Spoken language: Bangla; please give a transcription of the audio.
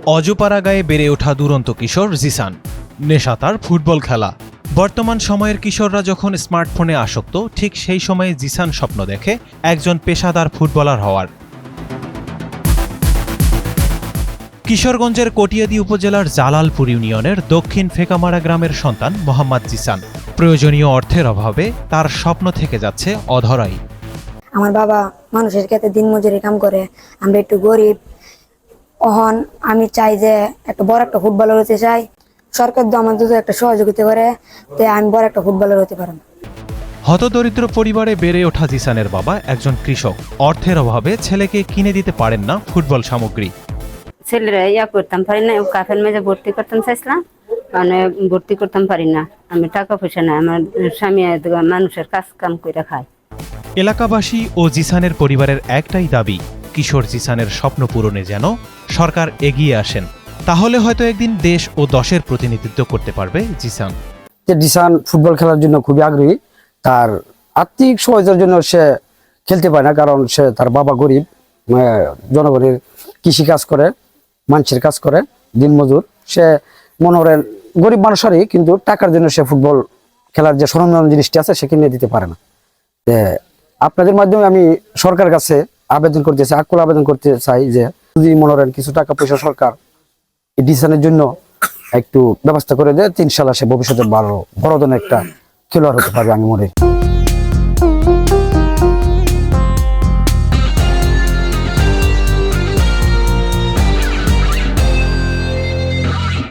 অজপাড়া গায়ে বেড়ে ওঠা দুরন্ত কিশোর জিসান। নেশা তার ফুটবল খেলা। বর্তমান সময়ের কিশোররা যখন স্মার্টফোনে আসক্ত, ঠিক সেই সময়ে জিসান স্বপ্ন দেখে একজন পেশাদার ফুটবলার হওয়ার। কিশোরগঞ্জের কটিয়াদি উপজেলার জালালপুর ইউনিয়নের দক্ষিণ ফেকামারা গ্রামের সন্তান মোহাম্মদ জিসান। প্রয়োজনীয় অর্থের অভাবে তার স্বপ্ন থেকে যাচ্ছে অধরাই। আমার বাবা মানুষের ক্ষেত্রে দিনমজুরি কাম করে, আমরা একটু গরিব। অহন আমি চাই যে একটা বড় একটা ফুটবলার হতে চাই। সরকার তো আমার যদি একটা সহযোগিতা করে, তে আমি বড় একটা ফুটবলার হতে পারব। হতদরিদ্র পরিবারে বেড়ে ওঠা জিসানের বাবা একজন কৃষক। অর্থের অভাবে ছেলেকে কিনে দিতে পারেন না ফুটবল সামগ্রী। ছেলেরা করতাম পারি না, কাফের মেঝে ভর্তি করতাম চাইছিলাম, মানে ভর্তি করতাম পারি না। আমি টাকা পয়সা নাই, আমার স্বামী মানুষের কাজ কাম করে খায়। এলাকাবাসী ও জিসানের পরিবারের একটাই দাবি, কিশোর জিসানের স্বপ্ন পূরণে যেন সরকার এগিয়ে আসেন। তাহলে হয়তো একদিন দেশ ও দশের প্রতিনিধিত্ব করতে পারবে জিসান। জিসান ফুটবল খেলার জন্য খুবই আগ্রহী। তার আর্থিক সহায়তার জন্য সে খেলতে পারে না, কারণ সে তার বাবা গরিব, জনগণের কৃষি কাজ করে, মানুষের কাজ করে, দিনমজুর। সে মনে করেন গরিব মানুষেরই, কিন্তু টাকার জন্য সে ফুটবল খেলার যে সরঞ্জাম জিনিসটি আছে সে কিনে দিতে পারে না। আপনাদের মাধ্যমে আমি সরকারের কাছে আকুল আবেদন করতে চাই যে যদি মনে করেন কিছু টাকা পয়সা সরকার এই জিসানের জন্য একটু ব্যবস্থা করে দেয়, ইনশাআল্লাহ সে ভবিষ্যতে বড় ধরনের একটা খেলোয়াড় হতে পারবে আমি মনে করি।